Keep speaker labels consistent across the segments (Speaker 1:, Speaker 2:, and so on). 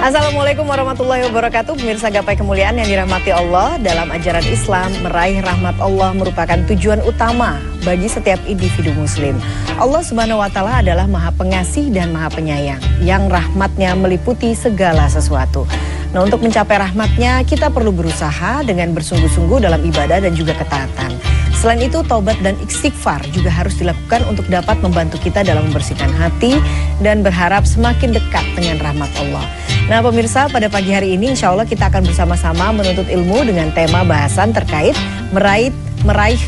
Speaker 1: Assalamualaikum warahmatullahi wabarakatuh. Pemirsa Gapai Kemuliaan yang dirahmati Allah, dalam ajaran Islam, meraih rahmat Allah merupakan tujuan utama bagi setiap individu muslim. Allah Subhanahu wa Ta'ala adalah Maha Pengasih dan Maha Penyayang, yang rahmatnya meliputi segala sesuatu. Nah, untuk mencapai rahmatnya, kita perlu berusaha dengan bersungguh-sungguh dalam ibadah dan juga ketaatan. Selain itu, taubat dan istighfar juga harus dilakukan untuk dapat membantu kita dalam membersihkan hati dan berharap semakin dekat dengan rahmat Allah. Nah pemirsa, pada pagi hari ini insya Allah kita akan bersama-sama menuntut ilmu dengan tema bahasan terkait meraih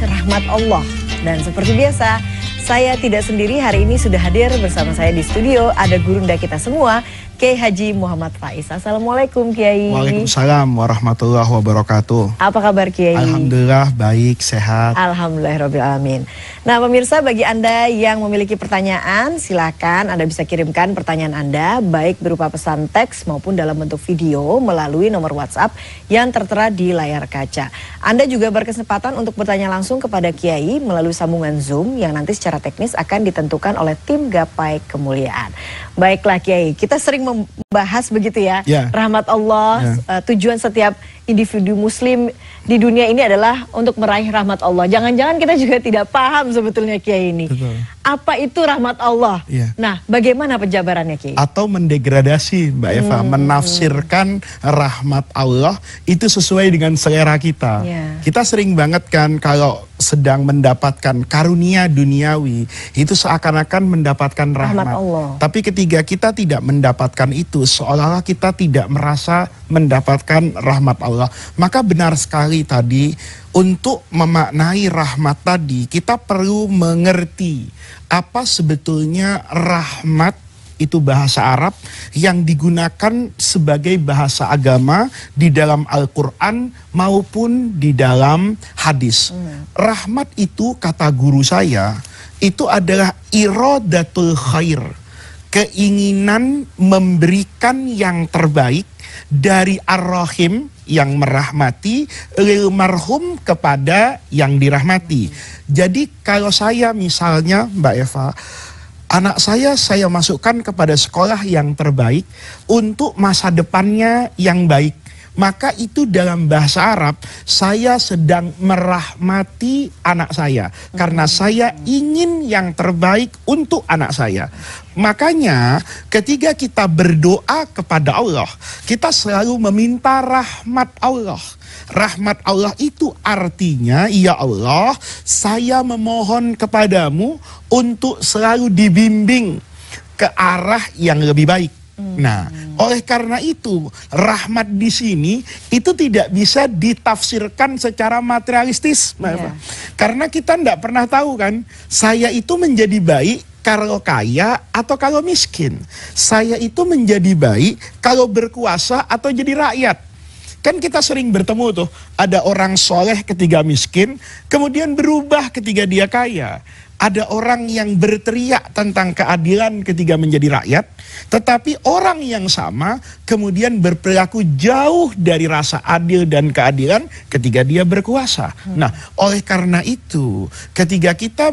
Speaker 1: rahmat Allah. Dan seperti biasa, saya tidak sendiri, hari ini sudah hadir bersama saya di studio, ada gurunda kita semua, Kiai Haji Muhammad Faiz. Assalamualaikum Kiai.
Speaker 2: Waalaikumsalam warahmatullahi wabarakatuh.
Speaker 1: Apa kabar Kiai?
Speaker 2: Alhamdulillah baik, sehat.
Speaker 1: Alhamdulillahirrahmanirrahim. Nah pemirsa, bagi Anda yang memiliki pertanyaan, silakan Anda bisa kirimkan pertanyaan Anda baik berupa pesan teks maupun dalam bentuk video melalui nomor WhatsApp yang tertera di layar kaca. Anda juga berkesempatan untuk bertanya langsung kepada Kiai melalui sambungan Zoom yang nanti secara teknis akan ditentukan oleh tim Gapai Kemuliaan. Baiklah Kiai, kita sering membahas begitu ya, rahmat Allah, tujuan setiap individu muslim di dunia ini adalah untuk meraih rahmat Allah. Jangan-jangan kita juga tidak paham sebetulnya Kiai ini. Betul. Apa itu rahmat Allah? Nah, bagaimana penjabarannya Kiai?
Speaker 2: Atau mendegradasi Mbak Eva, menafsirkan rahmat Allah itu sesuai dengan selera kita. Kita sering banget kan kalau sedang mendapatkan karunia duniawi, itu seakan-akan mendapatkan rahmat Allah. Tapi ketika kita tidak mendapatkan itu, seolah-olah kita tidak merasa mendapatkan rahmat Allah. Maka benar sekali tadi, untuk memaknai rahmat tadi, kita perlu mengerti apa sebetulnya rahmat. Itu bahasa Arab yang digunakan sebagai bahasa agama di dalam Al-Quran maupun di dalam hadis. Rahmat itu, kata guru saya, itu adalah iradatul khair, keinginan memberikan yang terbaik dari Ar-Rahim yang merahmati, lil marhum kepada yang dirahmati. Jadi kalau saya misalnya Mbak Eva, anak saya masukkan kepada sekolah yang terbaik untuk masa depannya yang baik. Maka itu dalam bahasa Arab, saya sedang merahmati anak saya. Karena saya ingin yang terbaik untuk anak saya. Makanya ketika kita berdoa kepada Allah, kita selalu meminta rahmat Allah. Rahmat Allah itu artinya, ya Allah, saya memohon kepadamu untuk selalu dibimbing ke arah yang lebih baik. Nah, oleh karena itu rahmat di sini itu tidak bisa ditafsirkan secara materialistis, karena kita tidak pernah tahu kan, saya itu menjadi baik kalau kaya atau kalau miskin, saya itu menjadi baik kalau berkuasa atau jadi rakyat. Kan kita sering bertemu tuh, ada orang soleh ketika miskin, kemudian berubah ketika dia kaya. Ada orang yang berteriak tentang keadilan ketika menjadi rakyat, tetapi orang yang sama kemudian berperilaku jauh dari rasa adil dan keadilan ketika dia berkuasa. Nah, oleh karena itu, ketika kita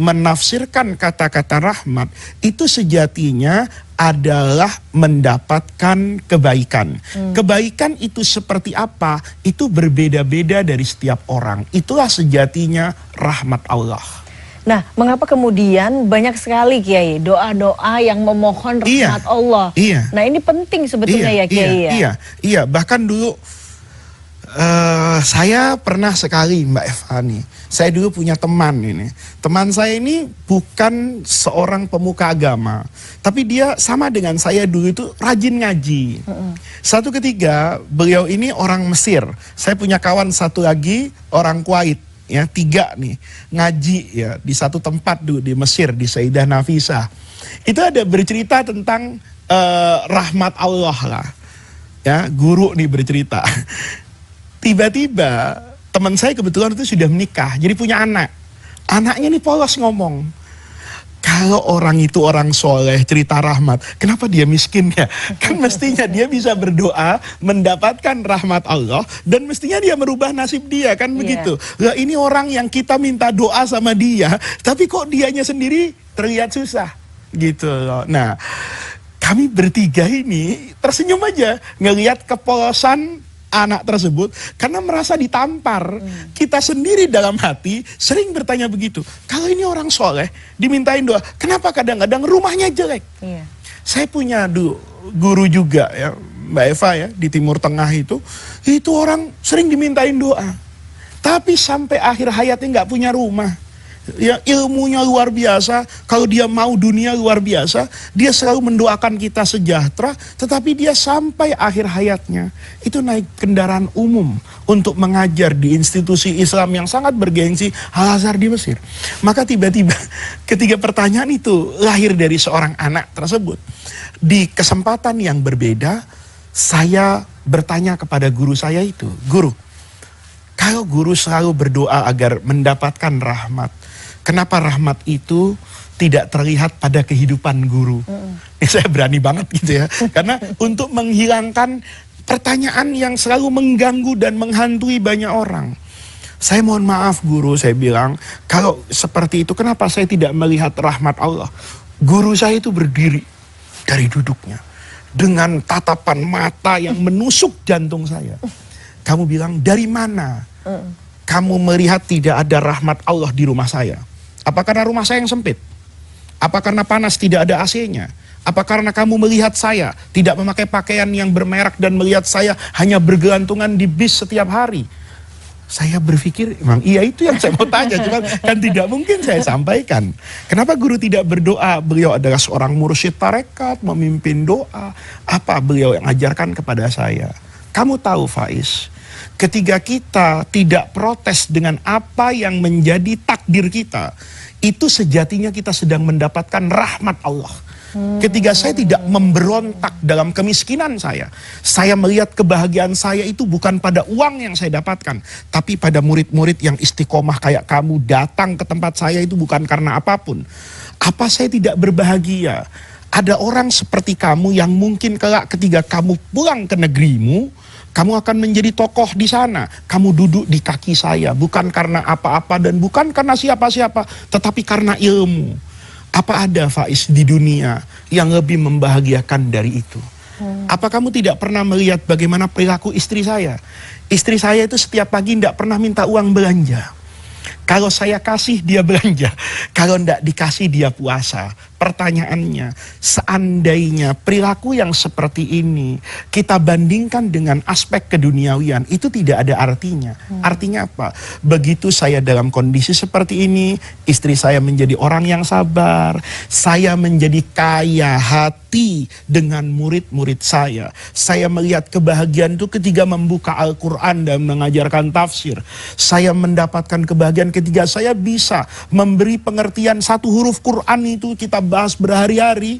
Speaker 2: menafsirkan kata-kata rahmat, itu sejatinya adalah mendapatkan kebaikan. Kebaikan itu seperti apa? Itu berbeda-beda dari setiap orang. Itulah sejatinya rahmat Allah.
Speaker 1: Nah, mengapa kemudian banyak sekali Kiai doa-doa yang memohon rahmat Allah? Nah, ini penting sebetulnya ya Kiai.
Speaker 2: Iya. Bahkan dulu saya pernah sekali Mbak Evani, saya dulu punya teman ini. Teman saya ini bukan seorang pemuka agama, tapi dia sama dengan saya dulu itu rajin ngaji. Satu ketika beliau ini orang Mesir, saya punya kawan satu lagi orang Kuwait. Ya, 3 nih ngaji ya di satu tempat dulu di Mesir, di Sayyidah Nafisah. Itu ada bercerita tentang rahmat Allah lah. Ya, guru nih bercerita. Tiba-tiba teman saya kebetulan itu sudah menikah, jadi punya anak. Anaknya nih polos ngomong, kalau orang itu orang soleh, cerita rahmat, kenapa dia miskin ya? Kan mestinya dia bisa berdoa, mendapatkan rahmat Allah, dan mestinya dia merubah nasib dia, kan begitu. Lah ini orang yang kita minta doa sama dia, tapi kok dianya sendiri terlihat susah, gitu loh. Nah, kami bertiga ini tersenyum aja ngelihat kepolosan anak tersebut karena merasa ditampar. Kita sendiri dalam hati sering bertanya begitu. Kalau ini orang soleh dimintain doa, kenapa kadang-kadang rumahnya jelek? Saya punya guru juga ya, Mbak Eva ya, di Timur Tengah itu orang sering dimintain doa, tapi sampai akhir hayatnya nggak punya rumah. Ya, ilmunya luar biasa, kalau dia mau dunia luar biasa, dia selalu mendoakan kita sejahtera, tetapi dia sampai akhir hayatnya itu naik kendaraan umum untuk mengajar di institusi Islam yang sangat bergengsi, Al-Azhar di Mesir. Maka tiba-tiba ketiga pertanyaan itu lahir dari seorang anak tersebut. Di kesempatan yang berbeda, saya bertanya kepada guru saya itu, "Guru, kalau guru selalu berdoa agar mendapatkan rahmat, kenapa rahmat itu tidak terlihat pada kehidupan guru?" Saya berani banget gitu ya. Karena untuk menghilangkan pertanyaan yang selalu mengganggu dan menghantui banyak orang. "Saya mohon maaf guru," saya bilang, "kalau seperti itu kenapa saya tidak melihat rahmat Allah?" Guru saya itu berdiri dari duduknya dengan tatapan mata yang menusuk jantung saya. "Kamu bilang dari mana kamu melihat tidak ada rahmat Allah di rumah saya? Apa karena rumah saya yang sempit? Apa karena panas tidak ada AC-nya? Apa karena kamu melihat saya tidak memakai pakaian yang bermerek dan melihat saya hanya bergelantungan di bis setiap hari?" Saya berpikir, memang iya itu yang saya mau tanya, cuman kan tidak mungkin saya sampaikan. Kenapa guru tidak berdoa? Beliau adalah seorang mursyid tarekat, memimpin doa. Apa beliau yang ajarkan kepada saya? Kamu tahu Faiz, ketika kita tidak protes dengan apa yang menjadi takdir kita, itu sejatinya kita sedang mendapatkan rahmat Allah. Ketika saya tidak memberontak dalam kemiskinan saya melihat kebahagiaan saya itu bukan pada uang yang saya dapatkan, tapi pada murid-murid yang istiqomah kayak kamu datang ke tempat saya itu bukan karena apapun. Apa saya tidak berbahagia? Ada orang seperti kamu yang mungkin kelak ketika kamu pulang ke negerimu, kamu akan menjadi tokoh di sana. Kamu duduk di kaki saya, bukan karena apa-apa dan bukan karena siapa-siapa, tetapi karena ilmu. Apa ada Faiz di dunia yang lebih membahagiakan dari itu? Apa kamu tidak pernah melihat bagaimana perilaku istri saya? Istri saya itu setiap pagi tidak pernah minta uang belanja. Kalau saya kasih dia belanja, kalau tidak dikasih dia puasa. Pertanyaannya, seandainya perilaku yang seperti ini kita bandingkan dengan aspek keduniawian, itu tidak ada artinya. Artinya apa? Begitu saya dalam kondisi seperti ini, istri saya menjadi orang yang sabar, saya menjadi kaya hati dengan murid-murid saya. Saya melihat kebahagiaan itu ketika membuka Al-Quran dan mengajarkan tafsir. Saya mendapatkan kebahagiaan ketika saya bisa memberi pengertian satu huruf Quran itu kita bahas berhari-hari,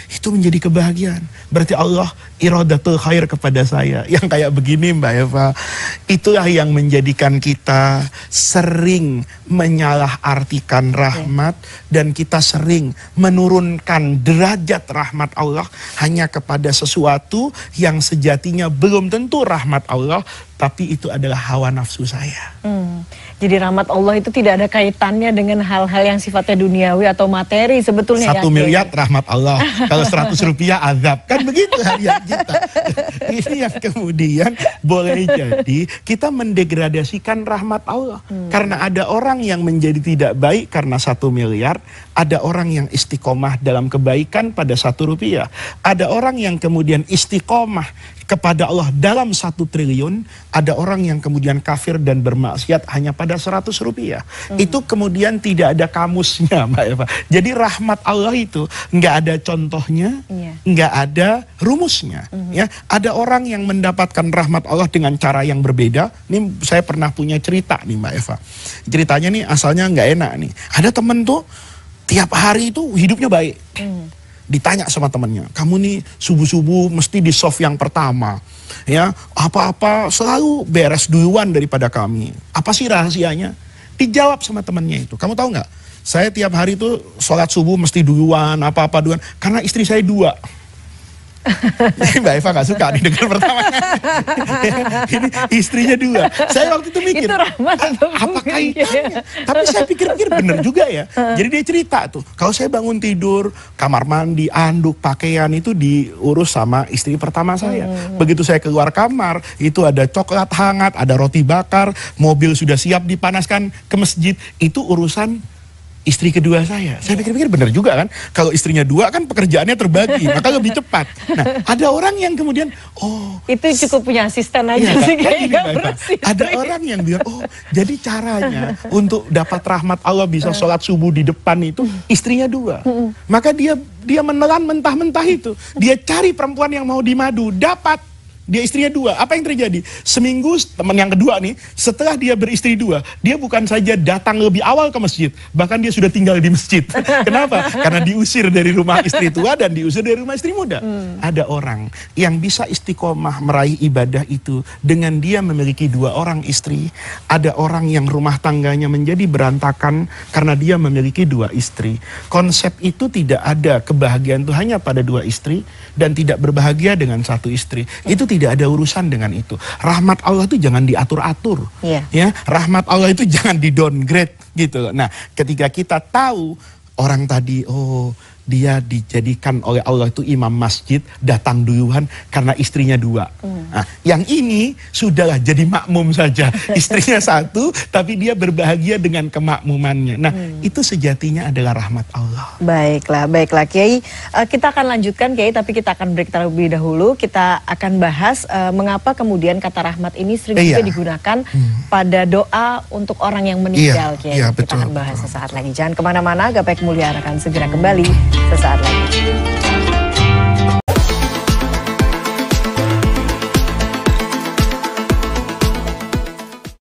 Speaker 2: itu menjadi kebahagiaan. Berarti Allah iradatul khair kepada saya. Yang kayak begini Mbak Eva, itulah yang menjadikan kita sering menyalahartikan rahmat, dan kita sering menurunkan derajat rahmat Allah hanya kepada sesuatu yang sejatinya belum tentu rahmat Allah, tapi itu adalah hawa nafsu saya.
Speaker 1: Jadi rahmat Allah itu tidak ada kaitannya dengan hal-hal yang sifatnya duniawi atau materi sebetulnya.
Speaker 2: 1 miliar rahmat Allah, kalau 100 rupiah azab, kan begitu harian kita. Ini yang kemudian boleh jadi kita mendegradasikan rahmat Allah. Karena ada orang yang menjadi tidak baik karena 1 miliar, ada orang yang istiqomah dalam kebaikan pada 1 rupiah. Ada orang yang kemudian istiqomah kepada Allah dalam 1 triliun, ada orang yang kemudian kafir dan bermaksiat hanya pada 100 rupiah. Itu kemudian tidak ada kamusnya Mbak Eva. Jadi rahmat Allah itu nggak ada contohnya, nggak ada rumusnya. Ya, ada orang yang mendapatkan rahmat Allah dengan cara yang berbeda. Ini saya pernah punya cerita nih Mbak Eva. Ceritanya nih asalnya nggak enak nih. Ada temen tuh tiap hari itu hidupnya baik. Ditanya sama temannya, "Kamu nih subuh-subuh mesti di soft yang pertama, ya apa-apa selalu beres duluan daripada kami. Apa sih rahasianya?" Dijawab sama temannya itu. Kamu tahu nggak? Saya tiap hari itu sholat subuh mesti duluan, apa-apa duluan. Karena istri saya 2. Mbak Eva gak suka nih dengar pertamanya. Ini istrinya 2. Saya waktu itu mikir, apa kaitannya? Tapi saya pikir-pikir bener juga ya. Jadi dia cerita tuh, kalau saya bangun tidur, kamar mandi, anduk, pakaian itu diurus sama istri pertama saya. Begitu saya keluar kamar, itu ada coklat hangat, ada roti bakar, mobil sudah siap dipanaskan ke masjid. Itu urusan istri kedua saya. Saya pikir-pikir benar juga kan. Kalau istrinya 2 kan pekerjaannya terbagi, maka lebih cepat. Nah, ada orang yang kemudian,
Speaker 1: itu cukup punya asisten aja sih kayaknya.
Speaker 2: Ada orang yang bilang, jadi caranya untuk dapat rahmat Allah bisa sholat subuh di depan itu istrinya 2. Maka dia menelan mentah-mentah itu. Dia cari perempuan yang mau dimadu, dapat. Dia istrinya 2. Apa yang terjadi? Seminggu teman yang kedua nih, setelah dia beristri 2, dia bukan saja datang lebih awal ke masjid, bahkan dia sudah tinggal di masjid. Kenapa? Karena diusir dari rumah istri tua dan diusir dari rumah istri muda. Ada orang yang bisa istiqomah meraih ibadah itu dengan dia memiliki 2 orang istri. Ada orang yang rumah tangganya menjadi berantakan karena dia memiliki 2 istri. Konsep itu tidak ada kebahagiaan itu hanya pada 2 istri dan tidak berbahagia dengan 1 istri. Itu tidak ada urusan dengan itu. Rahmat Allah itu jangan diatur-atur. Ya, rahmat Allah itu jangan di-downgrade gitu. Nah, ketika kita tahu orang tadi, dia dijadikan oleh Allah itu imam masjid, datang duluan karena istrinya 2. Nah, yang ini sudahlah jadi makmum saja. Istrinya 1, tapi dia berbahagia dengan kemakmumannya. Nah, itu sejatinya adalah rahmat Allah.
Speaker 1: Baiklah Kiai. Kita akan lanjutkan Kiai, tapi kita akan break terlebih dahulu. Kita akan bahas mengapa kemudian kata rahmat ini sering juga digunakan pada doa untuk orang yang meninggal Kiai. Kita akan bahas sesaat lagi. Jangan kemana-mana, Gapai Kemuliaan akan segera kembali sesaat lagi.